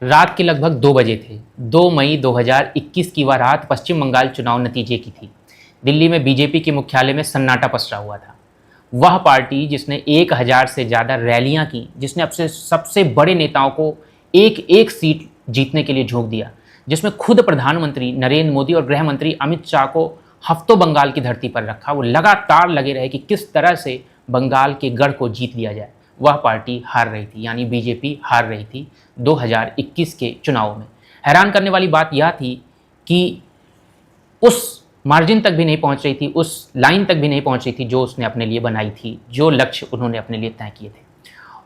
रात के लगभग 2 बजे थे। 2 मई 2021 की वह रात पश्चिम बंगाल चुनाव नतीजे की थी। दिल्ली में बीजेपी के मुख्यालय में सन्नाटा पसरा हुआ था। वह पार्टी जिसने 1000 से ज़्यादा रैलियां की, जिसने अपने सबसे बड़े नेताओं को एक एक सीट जीतने के लिए झोंक दिया, जिसमें खुद प्रधानमंत्री नरेंद्र मोदी और गृह मंत्री अमित शाह को हफ्तों बंगाल की धरती पर रखा, वो लगातार लगे रहे कि किस तरह से बंगाल के गढ़ को जीत लिया जाए। वह पार्टी हार रही थी, यानी बीजेपी हार रही थी 2021 के चुनाव में। हैरान करने वाली बात यह थी कि उस मार्जिन तक भी नहीं पहुंच रही थी, उस लाइन तक भी नहीं पहुंच रही थी जो उसने अपने लिए बनाई थी, जो लक्ष्य उन्होंने अपने लिए तय किए थे।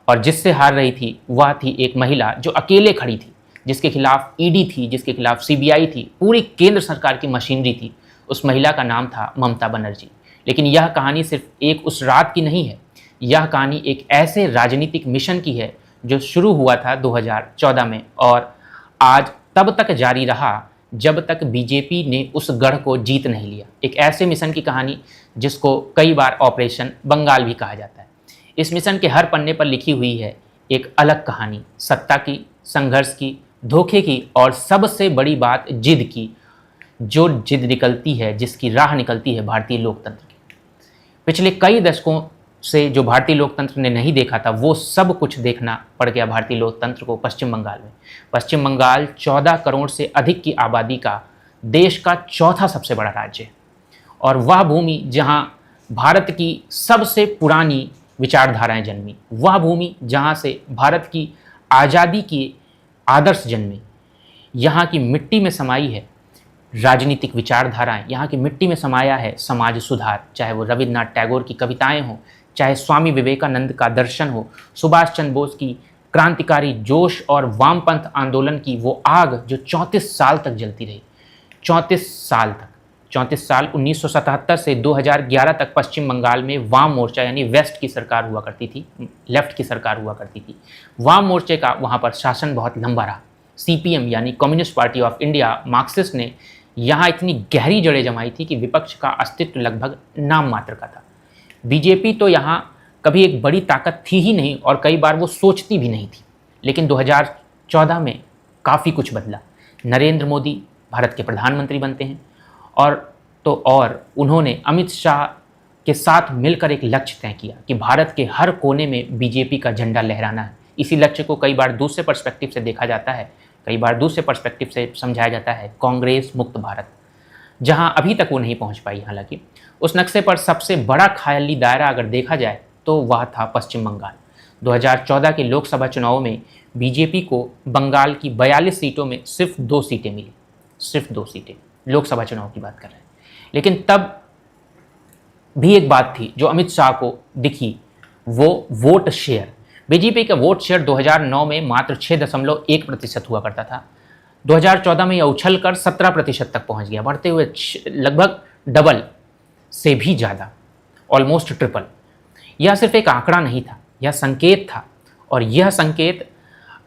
और जिससे हार रही थी वह थी एक महिला जो अकेले खड़ी थी, जिसके खिलाफ ईडी थी, जिसके खिलाफ सीबीआई थी, पूरी केंद्र सरकार की मशीनरी थी। उस महिला का नाम था ममता बनर्जी। लेकिन यह कहानी सिर्फ एक उस रात की नहीं है, यह कहानी एक ऐसे राजनीतिक मिशन की है जो शुरू हुआ था 2014 में और आज तब तक जारी रहा जब तक बीजेपी ने उस गढ़ को जीत नहीं लिया। एक ऐसे मिशन की कहानी जिसको कई बार ऑपरेशन बंगाल भी कहा जाता है। इस मिशन के हर पन्ने पर लिखी हुई है एक अलग कहानी, सत्ता की, संघर्ष की, धोखे की और सबसे बड़ी बात जिद की। जो जिद निकलती है, जिसकी राह निकलती है भारतीय लोकतंत्र की। पिछले कई दशकों से जो भारतीय लोकतंत्र ने नहीं देखा था, वो सब कुछ देखना पड़ गया भारतीय लोकतंत्र को पश्चिम बंगाल में। पश्चिम बंगाल 14 करोड़ से अधिक की आबादी का देश का चौथा सबसे बड़ा राज्य है और वह भूमि जहां भारत की सबसे पुरानी विचारधाराएं जन्मी, वह भूमि जहां से भारत की आज़ादी की आदर्श जन्मे। यहाँ की मिट्टी में समाई है राजनीतिक विचारधाराएं, यहाँ की मिट्टी में समाया है समाज सुधार, चाहे वो रविन्द्रनाथ टैगोर की कविताएं हों, चाहे स्वामी विवेकानंद का दर्शन हो, सुभाष चंद्र बोस की क्रांतिकारी जोश और वामपंथ आंदोलन की वो आग जो 34 साल तक जलती रही। 34 साल तक, 34 साल 1977 से 2011 तक पश्चिम बंगाल में वाम मोर्चा यानी वेस्ट की सरकार हुआ करती थी, लेफ्ट की सरकार हुआ करती थी। वाम मोर्चे का वहाँ पर शासन बहुत लंबा रहा। सीपीएम यानी communist party of India, Marxist ने यहाँ इतनी गहरी जड़ें जमाई थी कि विपक्ष का अस्तित्व लगभग नाम मात्र का था। बीजेपी तो यहाँ कभी एक बड़ी ताकत थी ही नहीं और कई बार वो सोचती भी नहीं थी। लेकिन 2014 में काफ़ी कुछ बदला। नरेंद्र मोदी भारत के प्रधानमंत्री बनते हैं और उन्होंने अमित शाह के साथ मिलकर एक लक्ष्य तय किया कि भारत के हर कोने में बीजेपी का झंडा लहराना है। इसी लक्ष्य को कई बार दूसरे पर्सपेक्टिव से देखा जाता है, कई बार दूसरे पर्सपेक्टिव से समझाया जाता है कांग्रेस मुक्त भारत, जहां अभी तक वो नहीं पहुंच पाई। हालांकि उस नक्शे पर सबसे बड़ा ख्याली दायरा अगर देखा जाए तो वह था पश्चिम बंगाल। 2014 के लोकसभा चुनावों में बीजेपी को बंगाल की 42 सीटों में सिर्फ 2 सीटें मिली, सिर्फ 2 सीटें, लोकसभा चुनाव की बात कर रहे हैं। लेकिन तब भी एक बात थी जो अमित शाह को दिखी, वो वोट शेयर। बीजेपी का वोट शेयर 2009 में मात्र 6.1% हुआ करता था। 2014 में यह उछलकर 17% तक पहुंच गया, बढ़ते हुए लगभग डबल से भी ज़्यादा, ऑलमोस्ट ट्रिपल। यह सिर्फ एक आंकड़ा नहीं था, यह संकेत था और यह संकेत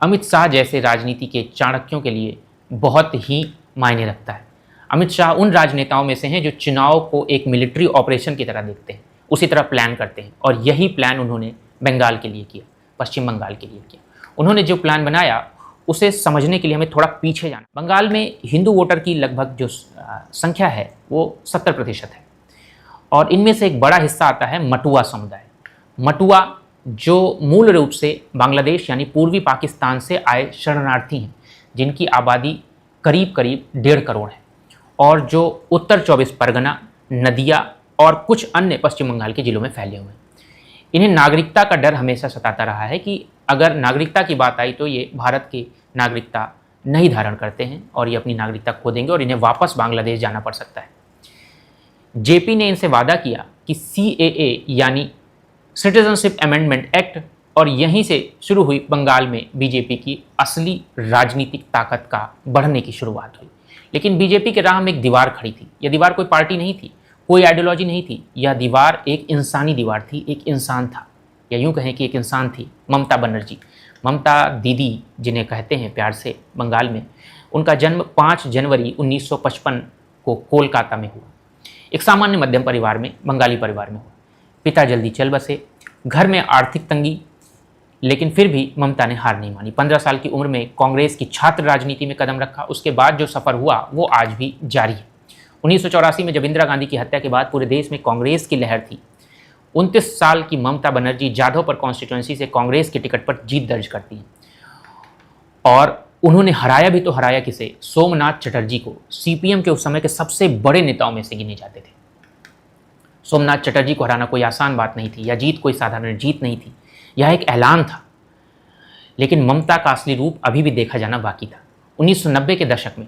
अमित शाह जैसे राजनीति के चाणक्यों के लिए बहुत ही मायने रखता है। अमित शाह उन राजनेताओं में से हैं जो चुनाव को एक मिलिट्री ऑपरेशन की तरह देखते हैं, उसी तरह प्लान करते हैं और यही प्लान उन्होंने बंगाल के लिए किया, पश्चिम बंगाल के लिए किया। उन्होंने जो प्लान बनाया उसे समझने के लिए हमें थोड़ा पीछे जाना। बंगाल में हिंदू वोटर की लगभग जो संख्या है वो 70% है और इनमें से एक बड़ा हिस्सा आता है मटुआ समुदाय। मटुआ जो मूल रूप से बांग्लादेश यानी पूर्वी पाकिस्तान से आए शरणार्थी हैं, जिनकी आबादी करीब करीब 1.5 करोड़ है और जो उत्तर 24 परगना, नदिया और कुछ अन्य पश्चिम बंगाल के जिलों में फैले हुए हैं। इन्हें नागरिकता का डर हमेशा सताता रहा है कि अगर नागरिकता की बात आई तो ये भारत की नागरिकता नहीं धारण करते हैं और ये अपनी नागरिकता खो देंगे और इन्हें वापस बांग्लादेश जाना पड़ सकता है। जेपी ने इनसे वादा किया कि सीएए यानी सिटीजनशिप अमेंडमेंट एक्ट, और यहीं से शुरू हुई बंगाल में बीजेपी की असली राजनीतिक ताकत का बढ़ने की शुरुआत हुई। लेकिन बीजेपी के राह में एक दीवार खड़ी थी। यह दीवार कोई पार्टी नहीं थी, कोई आइडियोलॉजी नहीं थी, यह दीवार एक इंसानी दीवार थी, एक इंसान था, या यूँ कहें कि एक इंसान थी, ममता बनर्जी। ममता दीदी जिन्हें कहते हैं प्यार से बंगाल में, उनका जन्म 5 जनवरी 1955 को कोलकाता में हुआ। एक सामान्य मध्यम परिवार में, बंगाली परिवार में हुआ। पिता जल्दी चल बसे, घर में आर्थिक तंगी, लेकिन फिर भी ममता ने हार नहीं मानी। 15 साल की उम्र में कांग्रेस की छात्र राजनीति में कदम रखा। उसके बाद जो सफ़र हुआ वो आज भी जारी है। 1984 में जब इंदिरा गांधी की हत्या के बाद पूरे देश में कांग्रेस की लहर थी। 29 साल की ममता बनर्जी जाधवपुर कॉन्स्टिट्यूंसी से कांग्रेस के टिकट पर जीत दर्ज करती हैं और उन्होंने हराया भी तो हराया किसे? सोमनाथ चटर्जी को। सीपीएम के उस समय के सबसे बड़े नेताओं में से गिने जाते थे। सोमनाथ चटर्जी को हराना कोई आसान बात नहीं थी, या जीत कोई साधारण जीत नहीं थी, यह एक ऐलान था। लेकिन ममता का असली रूप अभी भी देखा जाना बाकी था। 1990 के दशक में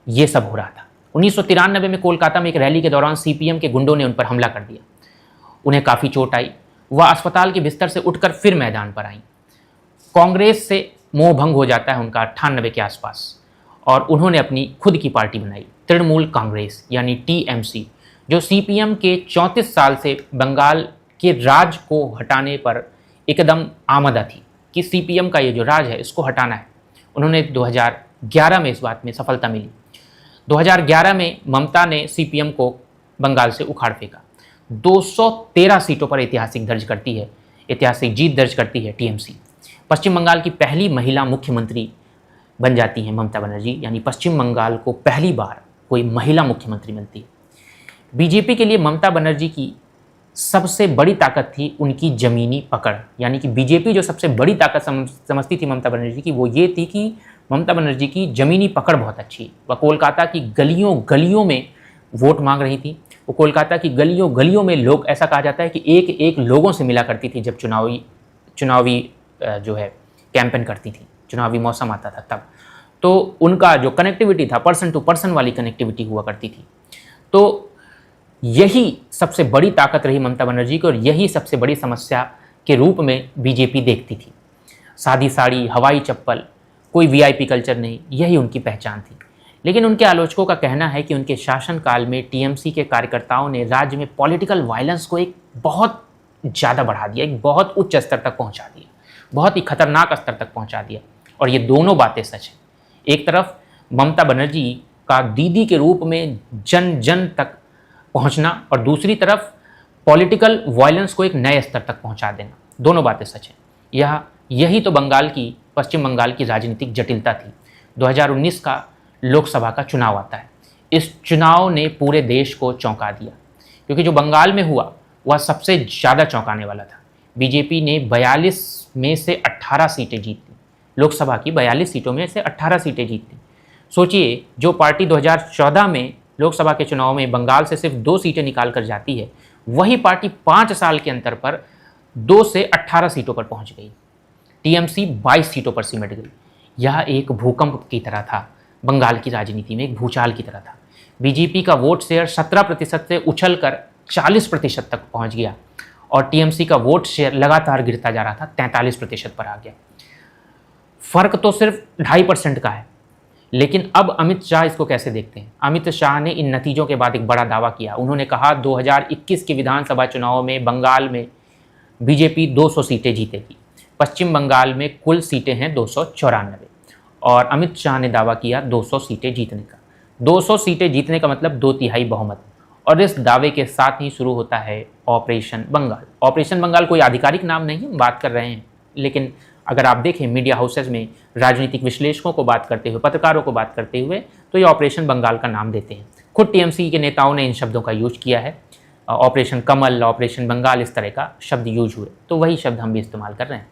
यह सब हो रहा था। 1993 में कोलकाता में एक रैली के दौरान सीपीएम के गुंडों ने उन पर हमला कर दिया। उन्हें काफ़ी चोट आई। वह अस्पताल के बिस्तर से उठकर फिर मैदान पर आई। कांग्रेस से मोह भंग हो जाता है उनका 98 के आसपास, और उन्होंने अपनी खुद की पार्टी बनाई, तृणमूल कांग्रेस यानी टीएमसी, जो सीपीएम के 34 साल से बंगाल के राज को हटाने पर एकदम आमदा थी कि सीपीएम का ये जो राज है इसको हटाना है। उन्होंने 2011 में इस बात में सफलता मिली। 2011 में ममता ने सीपीएम को बंगाल से उखाड़ फेंका। 213 सीटों पर ऐतिहासिक जीत दर्ज करती है टीएमसी। पश्चिम बंगाल की पहली महिला मुख्यमंत्री बन जाती हैं ममता बनर्जी, यानी पश्चिम बंगाल को पहली बार कोई महिला मुख्यमंत्री मिलती है। बीजेपी के लिए ममता बनर्जी की सबसे बड़ी ताकत थी उनकी ज़मीनी पकड़, यानी कि बीजेपी जो सबसे बड़ी ताकत समझती थी ममता बनर्जी की, वो ये थी कि ममता बनर्जी की ज़मीनी पकड़ बहुत अच्छी। वह कोलकाता की गलियों गलियों में वोट मांग रही थी। वो कोलकाता की गलियों गलियों में लोग, ऐसा कहा जाता है कि एक एक लोगों से मिला करती थी जब चुनावी जो है कैंपेन करती थी, चुनावी मौसम आता था तब। तो उनका जो कनेक्टिविटी था, पर्सन टू पर्सन वाली कनेक्टिविटी हुआ करती थी। तो यही सबसे बड़ी ताकत रही ममता बनर्जी की, और यही सबसे बड़ी समस्या के रूप में बीजेपी देखती थी। सादी साड़ी, हवाई चप्पल, कोई वीआईपी कल्चर नहीं, यही उनकी पहचान थी। लेकिन उनके आलोचकों का कहना है कि उनके शासनकाल में टीएमसी के कार्यकर्ताओं ने राज्य में पॉलिटिकल वायलेंस को एक बहुत ज़्यादा बढ़ा दिया, एक बहुत उच्च स्तर तक पहुंचा दिया, बहुत ही खतरनाक स्तर तक पहुंचा दिया। और ये दोनों बातें सच हैं। एक तरफ ममता बनर्जी का दीदी के रूप में जन जन तक पहुंचना, और दूसरी तरफ पॉलिटिकल वायलेंस को एक नए स्तर तक पहुंचा देना, दोनों बातें सच हैं। यही तो पश्चिम बंगाल की राजनीतिक जटिलता थी। 2019 का लोकसभा का चुनाव आता है। इस चुनाव ने पूरे देश को चौंका दिया, क्योंकि जो बंगाल में हुआ वह सबसे ज़्यादा चौंकाने वाला था। बीजेपी ने 42 में से 18 सीटें जीत ली। लोकसभा की 42 सीटों में से 18 सीटें जीत ली। सोचिए, जो पार्टी 2014 में लोकसभा के चुनाव में बंगाल से सिर्फ 2 सीटें निकाल कर जाती है, वही पार्टी 5 साल के अंतर पर 2 से 18 सीटों पर पहुंच गई। टीएमसी 22 सीटों पर सिमट गई। यह एक भूकंप की तरह था, बंगाल की राजनीति में एक भूचाल की तरह था। बीजेपी का वोट शेयर 17% से उछलकर 40% तक पहुंच गया, और टीएमसी का वोट शेयर लगातार गिरता जा रहा था, 43% पर आ गया। फर्क तो सिर्फ 2.5% का है। लेकिन अब अमित शाह इसको कैसे देखते हैं? अमित शाह ने इन नतीजों के बाद एक बड़ा दावा किया। उन्होंने कहा 2021 के विधानसभा चुनाव में बंगाल में बीजेपी 200 सीटें जीतेगी। पश्चिम बंगाल में कुल सीटें हैं 294, और अमित शाह ने दावा किया 200 सीटें जीतने का। 200 सीटें जीतने का मतलब 2/3 बहुमत। और इस दावे के साथ ही शुरू होता है ऑपरेशन बंगाल। ऑपरेशन बंगाल कोई आधिकारिक नाम नहीं हम बात कर रहे हैं, लेकिन अगर आप देखें मीडिया हाउसेज में राजनीतिक विश्लेषकों को बात करते हुए, पत्रकारों को बात करते हुए, तो ये ऑपरेशन बंगाल का नाम देते हैं। खुद टीएमसी के नेताओं ने इन शब्दों का यूज किया है। ऑपरेशन कमल, ऑपरेशन बंगाल, इस तरह का शब्द यूज हुए, तो वही शब्द हम भी इस्तेमाल कर रहे हैं।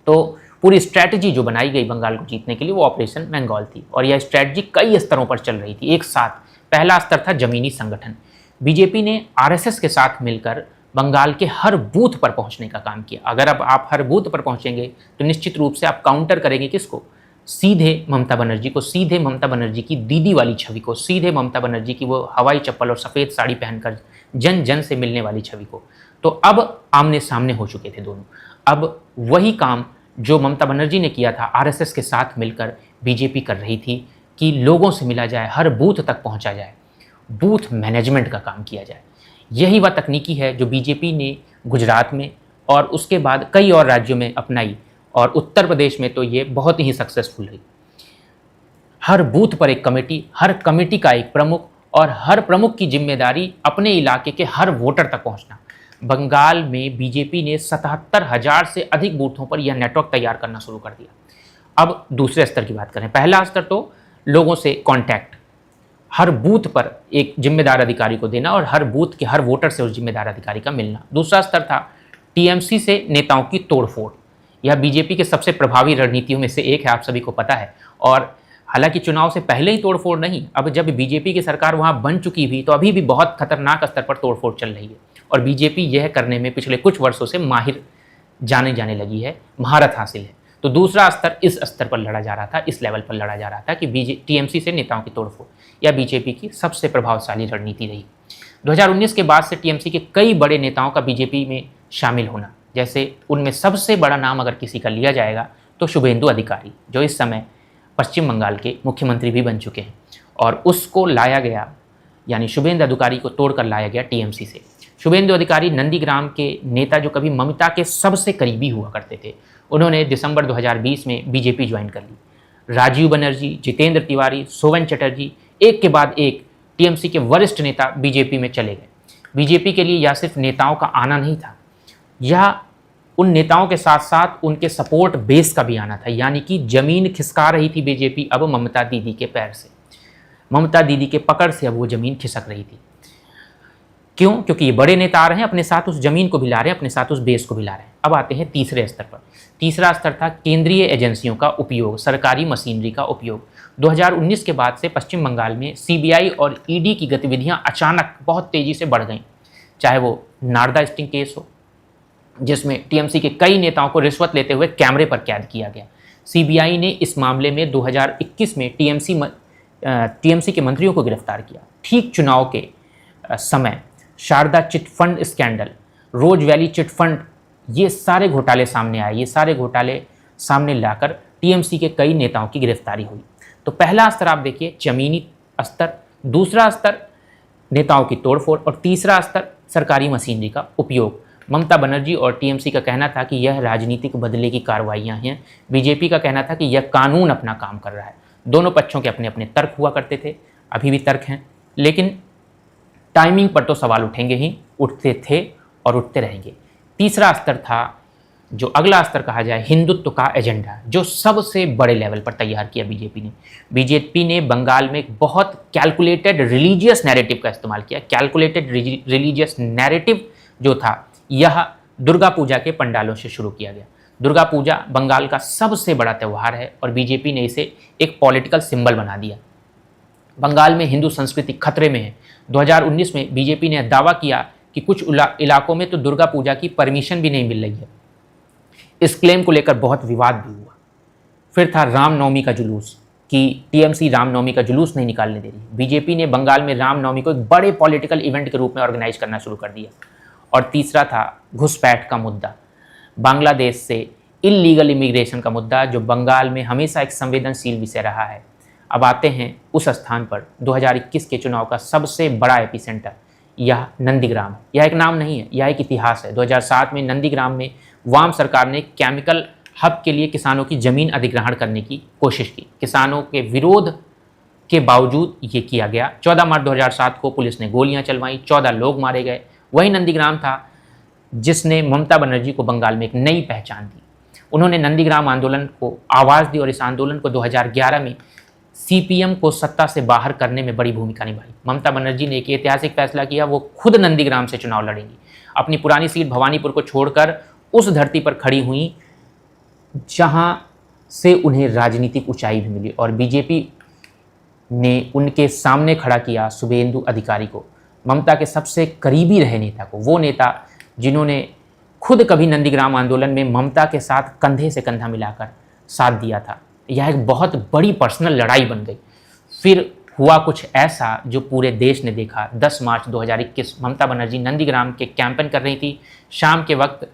तो पूरी स्ट्रैटेजी जो बनाई गई बंगाल को जीतने के लिए वो ऑपरेशन बंगाल थी, और यह स्ट्रैटेजी कई स्तरों पर चल रही थी एक साथ। पहला स्तर था जमीनी संगठन। बीजेपी ने आरएसएस के साथ मिलकर बंगाल के हर बूथ पर पहुंचने का काम किया। अगर अब आप हर बूथ पर पहुंचेंगे तो निश्चित रूप से आप काउंटर करेंगे किसको? सीधे ममता बनर्जी को, सीधे ममता बनर्जी की दीदी वाली छवि को, सीधे ममता बनर्जी की वो हवाई चप्पल और सफ़ेद साड़ी पहनकर जन जन से मिलने वाली छवि को। तो अब आमने सामने हो चुके थे दोनों। अब वही काम जो ममता बनर्जी ने किया था आरएसएस के साथ मिलकर बीजेपी कर रही थी कि लोगों से मिला जाए, हर बूथ तक पहुंचा जाए, बूथ मैनेजमेंट का काम किया जाए। यही वह तकनीकी है जो बीजेपी ने गुजरात में और उसके बाद कई और राज्यों में अपनाई, और उत्तर प्रदेश में तो ये बहुत ही सक्सेसफुल रही। हर बूथ पर एक कमेटी, हर कमेटी का एक प्रमुख, और हर प्रमुख की जिम्मेदारी अपने इलाके के हर वोटर तक पहुंचना। बंगाल में बीजेपी ने 77,000 से अधिक बूथों पर यह नेटवर्क तैयार करना शुरू कर दिया। अब दूसरे स्तर की बात करें। पहला स्तर तो लोगों से कांटेक्ट, हर बूथ पर एक जिम्मेदार अधिकारी को देना और हर बूथ के हर वोटर से उस जिम्मेदार अधिकारी का मिलना। दूसरा स्तर था टीएमसी से नेताओं की तोड़फोड़। यह बीजेपी के सबसे प्रभावी रणनीतियों में से एक है, आप सभी को पता है। और हालांकि चुनाव से पहले ही तोड़फोड़ नहीं, अब जब बीजेपी की सरकार वहां बन चुकी भी, तो अभी भी बहुत खतरनाक स्तर पर तोड़फोड़ चल रही है और बीजेपी यह करने में पिछले कुछ वर्षों से माहिर जाने लगी है, महारत हासिल है। तो दूसरा स्तर इस स्तर पर लड़ा जा रहा था, इस लेवल पर लड़ा जा रहा था कि टीएमसी से नेताओं की तोड़फोड़, यह बीजेपी की सबसे प्रभावशाली रणनीति रही। 2019 के बाद से टीएमसी के कई बड़े नेताओं का बीजेपी में शामिल होना, जैसे उनमें सबसे बड़ा नाम अगर किसी का लिया जाएगा तो शुभेंदु अधिकारी, जो इस समय पश्चिम बंगाल के मुख्यमंत्री भी बन चुके हैं, और उसको लाया गया, यानी शुभेंदु अधिकारी को तोड़कर लाया गया टीएमसी से। शुभेंदु अधिकारी नंदीग्राम के नेता जो कभी ममता के सबसे करीबी हुआ करते थे, उन्होंने दिसंबर 2020 में बीजेपी ज्वाइन कर ली। राजीव बनर्जी, जितेंद्र तिवारी, सोवन चटर्जी, एक के बाद एक टीएमसी के वरिष्ठ नेता बीजेपी में चले गए। बीजेपी के लिए यह सिर्फ नेताओं का आना नहीं था, यह उन नेताओं के साथ साथ उनके सपोर्ट बेस का भी आना था, यानी कि जमीन खिसका रही थी बीजेपी अब ममता दीदी के पैर से, ममता दीदी के पकड़ से अब वो जमीन खिसक रही थी। क्यों? क्योंकि ये बड़े नेता आ रहे हैं, अपने साथ उस जमीन को भी ला रहे हैं, अपने साथ उस बेस को भी ला रहे हैं। अब आते हैं तीसरे स्तर पर। तीसरा स्तर था केंद्रीय एजेंसियों का उपयोग, सरकारी मशीनरी का उपयोग। 2019 के बाद से पश्चिम बंगाल में सीबीआई और ईडी की गतिविधियां अचानक बहुत तेजी से बढ़ गईं, चाहे वो नारदा स्टिंग केस हो, जिसमें टीएमसी के कई नेताओं को रिश्वत लेते हुए कैमरे पर कैद किया गया। सीबीआई ने इस मामले में 2021 में टीएमसी के मंत्रियों को गिरफ्तार किया। ठीक चुनाव के समय शारदा चिटफंड स्कैंडल, रोज वैली चिटफंड, ये सारे घोटाले सामने आए। ये सारे घोटाले सामने लाकर टीएमसी के कई नेताओं की गिरफ्तारी हुई। तो पहला स्तर आप देखिए जमीनी स्तर, दूसरा स्तर नेताओं की तोड़फोड़, और तीसरा स्तर सरकारी मशीनरी का उपयोग। ममता बनर्जी और टीएमसी का कहना था कि यह राजनीतिक बदले की कार्रवाइयां हैं, बीजेपी का कहना था कि यह कानून अपना काम कर रहा है। दोनों पक्षों के अपने अपने तर्क हुआ करते थे, अभी भी तर्क हैं, लेकिन टाइमिंग पर तो सवाल उठेंगे ही, उठते थे और उठते रहेंगे। तीसरा स्तर था, जो अगला स्तर कहा जाए, हिंदुत्व का एजेंडा, जो सबसे बड़े लेवल पर तैयार किया बीजेपी ने। बीजेपी ने बंगाल में एक बहुत कैलकुलेटेड रिलीजियस नैरेटिव का इस्तेमाल किया। कैलकुलेटेड रिलीजियस नैरेटिव जो था, यह दुर्गा पूजा के पंडालों से शुरू किया गया। दुर्गा पूजा बंगाल का सबसे बड़ा त्यौहार है और बीजेपी ने इसे एक पॉलिटिकल सिंबल बना दिया। बंगाल में हिंदू संस्कृति खतरे में है। 2019 में बीजेपी ने दावा किया कि कुछ इलाकों में तो दुर्गा पूजा की परमिशन भी नहीं मिल रही है। इस क्लेम को लेकर बहुत विवाद भी हुआ। फिर था रामनवमी का जुलूस, कि टीएमसी रामनवमी का जुलूस नहीं निकालने दे रही। बीजेपी ने बंगाल में रामनवमी को एक बड़े पॉलिटिकल इवेंट के रूप में ऑर्गेनाइज करना शुरू कर दिया। और तीसरा था घुसपैठ का मुद्दा, बांग्लादेश से इल्लीगल इमिग्रेशन का मुद्दा, जो बंगाल में हमेशा एक संवेदनशील विषय रहा है। अब आते हैं उस स्थान पर 2021 के चुनाव का सबसे बड़ा एपिसेंटर, यह नंदीग्राम। यह एक नाम नहीं है, यह एक इतिहास है। 2007 में नंदीग्राम में वाम सरकार ने केमिकल हब के लिए किसानों की जमीन अधिग्रहण करने की कोशिश की। किसानों के विरोध के बावजूद ये किया गया। 14 मार्च 2007 को पुलिस ने गोलियां चलवाई, 14 लोग मारे गए। वही नंदीग्राम था जिसने ममता बनर्जी को बंगाल में एक नई पहचान दी। उन्होंने नंदीग्राम आंदोलन को आवाज़ दी और इस आंदोलन को 2011 में सीपीएम को सत्ता से बाहर करने में बड़ी भूमिका निभाई। ममता बनर्जी ने एक ऐतिहासिक फैसला किया, वो खुद नंदीग्राम से चुनाव लड़ेंगी। अपनी पुरानी सीट भवानीपुर को छोड़कर उस धरती पर खड़ी हुई जहां से उन्हें राजनीतिक ऊंचाई भी मिली, और बीजेपी ने उनके सामने खड़ा किया शुभेंदु अधिकारी को, ममता के सबसे करीबी रहे नेता को, वो नेता जिन्होंने खुद कभी नंदीग्राम आंदोलन में ममता के साथ कंधे से कंधा मिलाकर साथ दिया था। यह एक बहुत बड़ी पर्सनल लड़ाई बन गई। फिर हुआ कुछ ऐसा जो पूरे देश ने देखा। 10 मार्च 2021 ममता बनर्जी नंदीग्राम के कैंपेन कर रही थी। शाम के वक्त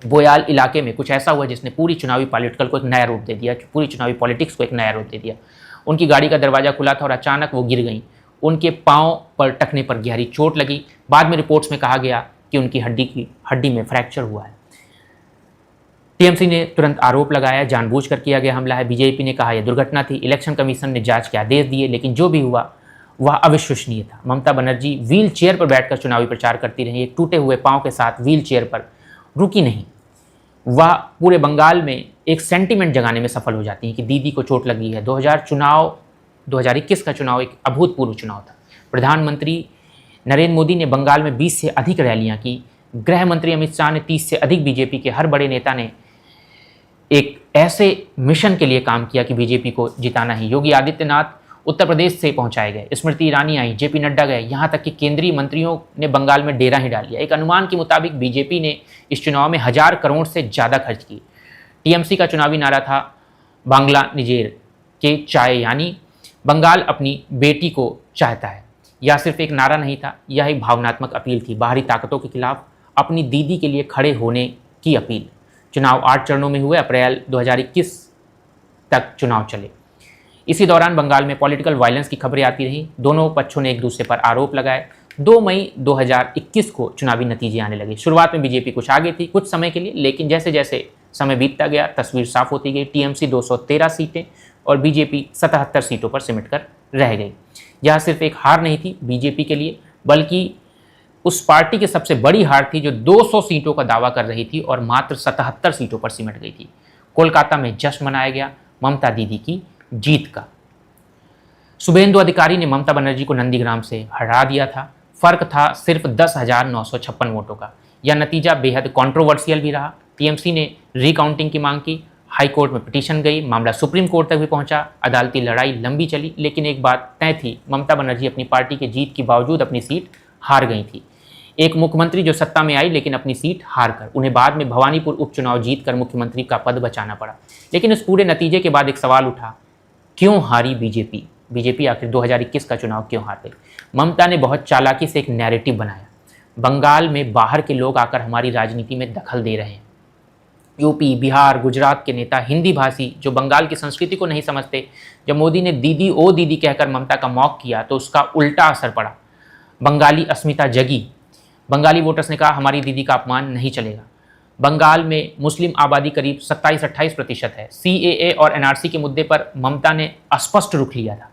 बोयाल इलाके में कुछ ऐसा हुआ जिसने पूरी चुनावी पॉलिटिकल को एक नया रूप दे दिया, पूरी चुनावी पॉलिटिक्स को एक नया रूप दे दिया। उनकी गाड़ी का दरवाज़ा खुला था और अचानक वो गिर गई। उनके पाँव पर टकने पर गहरी चोट लगी। बाद में रिपोर्ट्स में कहा गया कि उनकी हड्डी में फ्रैक्चर हुआ है। टीएमसी ने तुरंत आरोप लगाया जानबूझकर किया गया हमला है। बीजेपी ने कहा यह दुर्घटना थी। इलेक्शन कमीशन ने जांच के आदेश दिए, लेकिन जो भी हुआ वह अविश्वसनीय था। ममता बनर्जी व्हील चेयर पर बैठकर चुनावी प्रचार करती रही, एक टूटे हुए पांव के साथ व्हील चेयर पर रुकी नहीं। वह पूरे बंगाल में एक सेंटीमेंट जगाने में सफल हो जाती हैं कि दीदी को चोट लगी है। 2021 का चुनाव एक अभूतपूर्व चुनाव था। प्रधानमंत्री नरेंद्र मोदी ने बंगाल में 20 से अधिक रैलियां की। गृह मंत्री अमित शाह ने 30 से अधिक, बीजेपी के हर बड़े नेता ने एक ऐसे मिशन के लिए काम किया कि बीजेपी को जिताना ही। योगी आदित्यनाथ उत्तर प्रदेश से पहुंचाए गए, स्मृति ईरानी आई, जेपी नड्डा गए, यहाँ तक कि केंद्रीय मंत्रियों ने बंगाल में डेरा ही डाल लिया। एक अनुमान के मुताबिक बीजेपी ने इस चुनाव में 1000 करोड़ से ज़्यादा खर्च की। टीएमसी का चुनावी नारा था बांग्ला निजेर के चाय, यानी बंगाल अपनी बेटी को चाहता है। यह सिर्फ एक नारा नहीं था, यह एक भावनात्मक अपील थी, बाहरी ताकतों के खिलाफ अपनी दीदी के लिए खड़े होने की अपील। चुनाव 8 चरणों में हुए, अप्रैल 2021 तक चुनाव चले। इसी दौरान बंगाल में पॉलिटिकल वायलेंस की खबरें आती रहीं। दोनों पक्षों ने एक दूसरे पर आरोप लगाए। 2 मई 2021 को चुनावी नतीजे आने लगे। शुरुआत में बीजेपी कुछ आगे थी कुछ समय के लिए, लेकिन जैसे जैसे समय बीतता गया तस्वीर साफ होती गई। टीएमसी 213 सीटें और बीजेपी 77 सीटों पर सिमट कर रह गई। यह सिर्फ एक हार नहीं थी बीजेपी के लिए, बल्कि उस पार्टी की सबसे बड़ी हार थी जो 200 सीटों का दावा कर रही थी और मात्र 77 सीटों पर सिमट गई थी। कोलकाता में जश्न मनाया गया ममता दीदी की जीत का। शुभेंदु अधिकारी ने ममता बनर्जी को नंदीग्राम से हरा दिया था। फर्क था सिर्फ 10,956 वोटों का। यह नतीजा बेहद कंट्रोवर्शियल भी रहा। टीएमसी ने रिकाउंटिंग की मांग की, हाई कोर्ट में पिटीशन गई, मामला सुप्रीम कोर्ट तक भी पहुंचा, अदालती लड़ाई लंबी चली, लेकिन एक बात तय थी, ममता बनर्जी अपनी पार्टी के जीत के बावजूद अपनी सीट हार गई थी। एक मुख्यमंत्री जो सत्ता में आई लेकिन अपनी सीट हार कर, उन्हें बाद में भवानीपुर उपचुनाव जीतकर मुख्यमंत्री का पद बचाना पड़ा। लेकिन इस पूरे नतीजे के बाद एक सवाल उठा, क्यों हारी बीजेपी? बीजेपी आखिर 2021 का चुनाव क्यों हार गई? ममता ने बहुत चालाकी से एक नैरेटिव बनाया, बंगाल में बाहर के लोग आकर हमारी राजनीति में दखल दे रहे हैं। यूपी, बिहार, गुजरात के नेता हिंदी भाषी जो बंगाल की संस्कृति को नहीं समझते, जब मोदी ने दीदी ओ दीदी कहकर ममता का मॉक किया तो उसका उल्टा असर पड़ा। बंगाली अस्मिता जगी। बंगाली वोटर्स ने कहा हमारी दीदी का अपमान नहीं चलेगा। बंगाल में मुस्लिम आबादी करीब 27-28% है। सीएए और एनआरसी के मुद्दे पर ममता ने स्पष्ट रुख लिया था,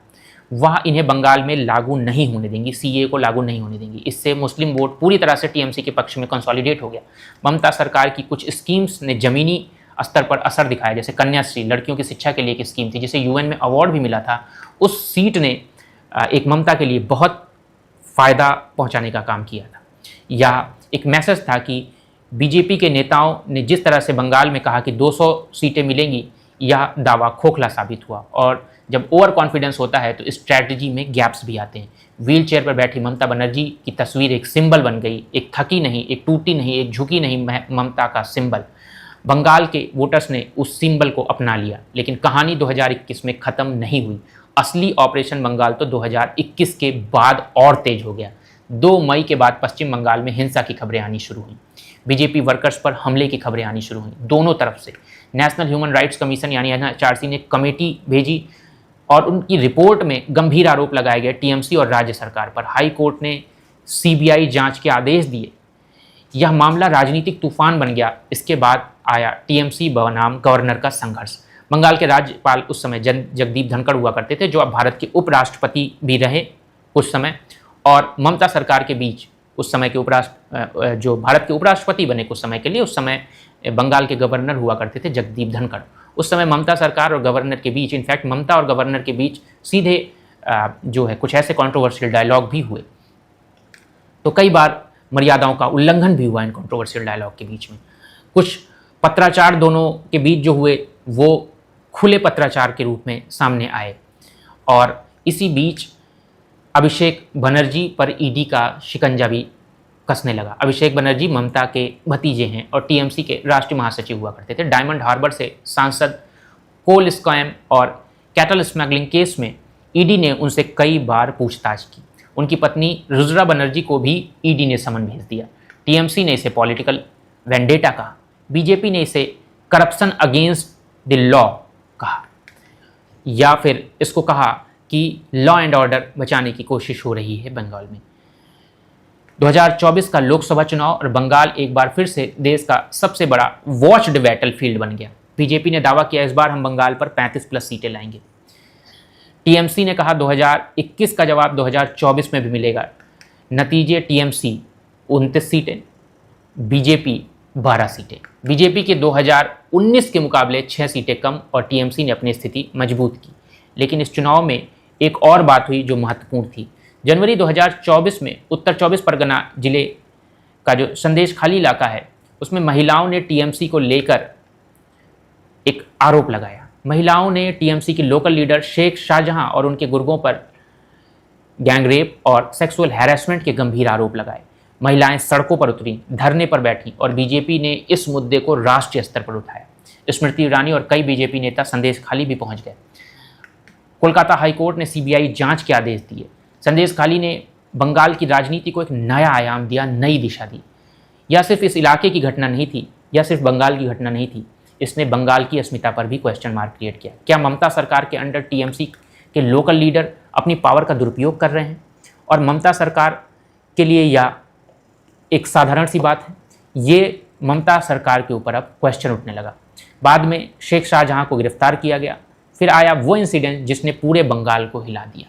वह इन्हें बंगाल में लागू नहीं होने देंगी, सीएए को लागू नहीं होने देंगी। इससे मुस्लिम वोट पूरी तरह से टीएमसी के पक्ष में कंसोलिडेट हो गया। ममता सरकार की कुछ स्कीम्स ने जमीनी स्तर पर असर दिखाया, जैसे कन्याश्री, लड़कियों की शिक्षा के लिए एक स्कीम थी जिसे यूएन में अवार्ड भी मिला था। उस सीट ने एक ममता के लिए बहुत फ़ायदा पहुँचाने का काम किया था। यह एक मैसेज था कि बीजेपी के नेताओं ने जिस तरह से बंगाल में कहा कि 200 सीटें मिलेंगी, यह दावा खोखला साबित हुआ। और जब ओवर कॉन्फिडेंस होता है तो स्ट्रैटेजी में गैप्स भी आते हैं। व्हील चेयर पर बैठी ममता बनर्जी की तस्वीर एक सिंबल बन गई, एक थकी नहीं, एक टूटी नहीं, एक झुकी नहीं, ममता का सिंबल। बंगाल के वोटर्स ने उस सिंबल को अपना लिया। लेकिन कहानी 2021 में ख़त्म नहीं हुई। असली ऑपरेशन बंगाल तो 2021 के बाद और तेज हो गया। 2 मई के बाद पश्चिम बंगाल में हिंसा की खबरें आनी शुरू हुई। बीजेपी वर्कर्स पर हमले की खबरें आनी शुरू हुई दोनों तरफ से। नेशनल ह्यूमन राइट्स कमीशन यानी एनएचआरसी ने कमेटी भेजी और उनकी रिपोर्ट में गंभीर आरोप लगाए गए टीएमसी और राज्य सरकार पर। हाई कोर्ट ने सीबीआई जांच के आदेश दिए। यह मामला राजनीतिक तूफान बन गया। इसके बाद आया टीएमसी बनाम गवर्नर का संघर्ष। बंगाल के राज्यपाल उस समय जगदीप धनखड़ हुआ करते थे, जो अब भारत के उपराष्ट्रपति भी रहे कुछ समय, और ममता सरकार के बीच उस समय के जो भारत के उपराष्ट्रपति बने कुछ समय के लिए, उस समय बंगाल के गवर्नर हुआ करते थे जगदीप धनखड़। उस समय ममता सरकार और गवर्नर के बीच, इनफैक्ट ममता और गवर्नर के बीच सीधे जो है कुछ ऐसे कंट्रोवर्शियल डायलॉग भी हुए। तो कई बार मर्यादाओं का उल्लंघन भी हुआ इन कंट्रोवर्शियल डायलॉग के बीच में। कुछ पत्राचार दोनों के बीच जो हुए वो खुले पत्राचार के रूप में सामने आए। और इसी बीच अभिषेक बनर्जी पर ईडी का शिकंजा भी कसने लगा। अभिषेक बनर्जी ममता के भतीजे हैं और टीएमसी के राष्ट्रीय महासचिव हुआ करते थे। डायमंड हार्बर से सांसद कोल स्कैम और कैटल स्मगलिंग केस में ईडी ने उनसे कई बार पूछताछ की। उनकी पत्नी रुजरा बनर्जी को भी ईडी ने समन भेज दिया। टीएमसी ने इसे पॉलिटिकल वेंडेटा कहा, बीजेपी ने इसे करप्शन अगेंस्ट द लॉ कहा, या फिर इसको कहा कि लॉ एंड ऑर्डर बचाने की कोशिश हो रही है बंगाल में। 2024 का लोकसभा चुनाव और बंगाल एक बार फिर से देश का सबसे बड़ा वॉच्ड बैटल फील्ड बन गया। बीजेपी ने दावा किया इस बार हम बंगाल पर 35+ सीटें लाएंगे। टीएमसी ने कहा 2021 का जवाब 2024 में भी मिलेगा। नतीजे टीएमसी 29 सीटें, बीजेपी 12 सीटें। बीजेपी के 2019 के मुकाबले 6 सीटें कम और टीएमसी ने अपनी स्थिति मजबूत की। लेकिन इस चुनाव में एक और बात हुई जो महत्वपूर्ण थी। जनवरी 2024 में उत्तर 24 परगना जिले का जो संदेशखाली इलाका है उसमें महिलाओं ने टीएमसी को लेकर एक आरोप लगाया। महिलाओं ने टीएमसी के लोकल लीडर शेख शाहजहां और उनके गुर्गों पर गैंगरेप और सेक्सुअल हैरेसमेंट के गंभीर आरोप लगाए। महिलाएं सड़कों पर उतरी, धरने पर बैठी और बीजेपी ने इस मुद्दे को राष्ट्रीय स्तर पर उठाया। स्मृति ईरानी और कई बीजेपी नेता संदेशखाली भी पहुंच गए। कोलकाता हाईकोर्ट ने सीबीआई जांच के आदेश दिए। संदेशखाली ने बंगाल की राजनीति को एक नया आयाम दिया, नई दिशा दी। यह सिर्फ इस इलाके की घटना नहीं थी, यह सिर्फ बंगाल की घटना नहीं थी, इसने बंगाल की अस्मिता पर भी क्वेश्चन मार्क क्रिएट किया। क्या ममता सरकार के अंडर टीएमसी के लोकल लीडर अपनी पावर का दुरुपयोग कर रहे हैं? और ममता सरकार के लिए यह एक साधारण सी बात है। ये ममता सरकार के ऊपर अब क्वेश्चन उठने लगा। बाद में शेख शाहजहां को गिरफ्तार किया गया। फिर आया वो इंसिडेंट जिसने पूरे बंगाल को हिला दिया।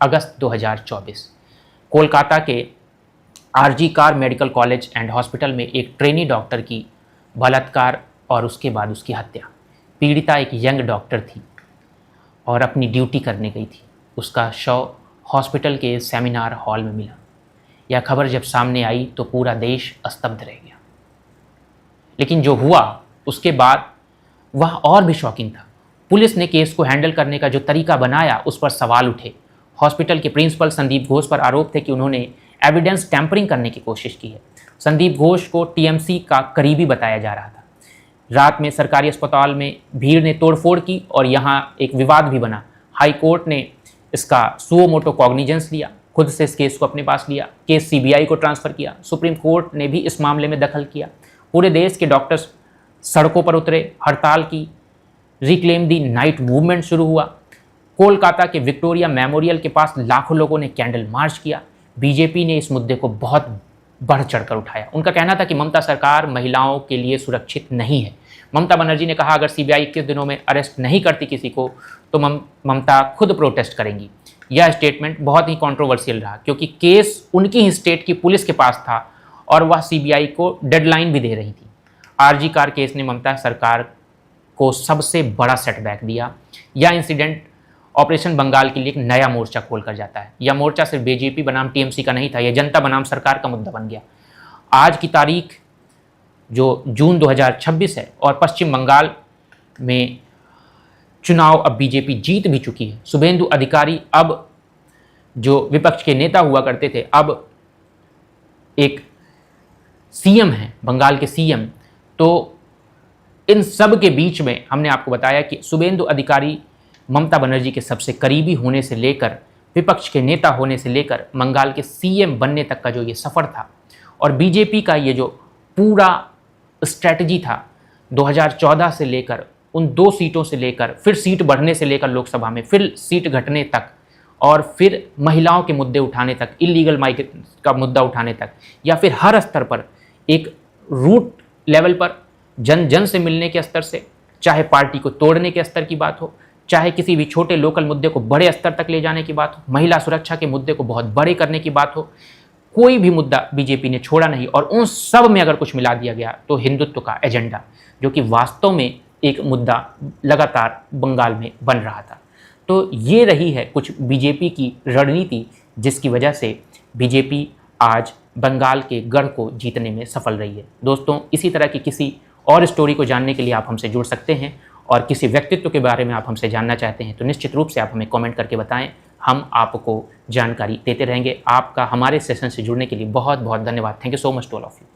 अगस्त 2024 कोलकाता के RG Kar Medical College and Hospital में एक ट्रेनी डॉक्टर की बलात्कार और उसके बाद उसकी हत्या। पीड़िता एक यंग डॉक्टर थी और अपनी ड्यूटी करने गई थी। उसका शव हॉस्पिटल के सेमिनार हॉल में मिला। यह खबर जब सामने आई तो पूरा देश स्तब्ध रह गया। लेकिन जो हुआ उसके बाद वह और भी शॉकिंग था। पुलिस ने केस को हैंडल करने का जो तरीका बनाया उस पर सवाल उठे। हॉस्पिटल के प्रिंसिपल संदीप घोष पर आरोप थे कि उन्होंने एविडेंस टैंपरिंग करने की कोशिश की है। संदीप घोष को टीएमसी का करीबी बताया जा रहा था। रात में सरकारी अस्पताल में भीड़ ने तोड़फोड़ की और यहाँ एक विवाद भी बना। हाई कोर्ट ने इसका सुओ मोटो कॉग्निजेंस लिया, खुद से इस केस को अपने पास लिया। केस सीबीआई को ट्रांसफ़र किया। सुप्रीम कोर्ट ने भी इस मामले में दखल किया। पूरे देश के डॉक्टर्स सड़कों पर उतरे, हड़ताल की। रिक्लेम दी नाइट मूवमेंट शुरू हुआ। कोलकाता के विक्टोरिया मेमोरियल के पास लाखों लोगों ने कैंडल मार्च किया। बीजेपी ने इस मुद्दे को बहुत बढ़ चढ़कर उठाया। उनका कहना था कि ममता सरकार महिलाओं के लिए सुरक्षित नहीं है। ममता बनर्जी ने कहा अगर सीबीआई 21 दिनों में अरेस्ट नहीं करती किसी को तो ममता खुद प्रोटेस्ट करेंगी। यह स्टेटमेंट बहुत ही कंट्रोवर्शियल रहा क्योंकि केस उनकी ही स्टेट की पुलिस के पास था और वह सीबीआई को डेडलाइन भी दे रही थी। आरजी कार केस ने ममता सरकार को सबसे बड़ा सेटबैक दिया। यह इंसिडेंट ऑपरेशन बंगाल के लिए एक नया मोर्चा खोल कर जाता है। यह मोर्चा सिर्फ बीजेपी बनाम टीएमसी का नहीं था, यह जनता बनाम सरकार का मुद्दा बन गया। आज की तारीख जो जून 2026 है और पश्चिम बंगाल में चुनाव अब बीजेपी जीत भी चुकी है। शुभेंदु अधिकारी अब जो विपक्ष के नेता हुआ करते थे अब एक सीएम हैं, बंगाल के सीएम। तो इन सब के बीच में हमने आपको बताया कि शुभेंदु अधिकारी ममता बनर्जी के सबसे करीबी होने से लेकर विपक्ष के नेता होने से लेकर बंगाल के सीएम बनने तक का जो ये सफ़र था और बीजेपी का ये जो पूरा स्ट्रैटेजी था 2014 से लेकर उन 2 सीटों से लेकर फिर सीट बढ़ने से लेकर लोकसभा में फिर सीट घटने तक और फिर महिलाओं के मुद्दे उठाने तक, इलीगल माइग्रेशन का मुद्दा उठाने तक, या फिर हर स्तर पर एक रूट लेवल पर जन जन से मिलने के स्तर से, चाहे पार्टी को तोड़ने के स्तर की बात हो, चाहे किसी भी छोटे लोकल मुद्दे को बड़े स्तर तक ले जाने की बात हो, महिला सुरक्षा के मुद्दे को बहुत बड़े करने की बात हो, कोई भी मुद्दा बीजेपी ने छोड़ा नहीं। और उन सब में अगर कुछ मिला दिया गया तो हिंदुत्व का एजेंडा, जो कि वास्तव में एक मुद्दा लगातार बंगाल में बन रहा था। तो ये रही है कुछ बीजेपी की रणनीति जिसकी वजह से बीजेपी आज बंगाल के गढ़ को जीतने में सफल रही है। दोस्तों, इसी तरह की किसी और स्टोरी को जानने के लिए आप हमसे जुड़ सकते हैं और किसी व्यक्तित्व के बारे में आप हमसे जानना चाहते हैं तो निश्चित रूप से आप हमें कमेंट करके बताएं, हम आपको जानकारी देते रहेंगे। आपका हमारे सेशन से जुड़ने के लिए बहुत बहुत धन्यवाद। Thank you so much to all of you.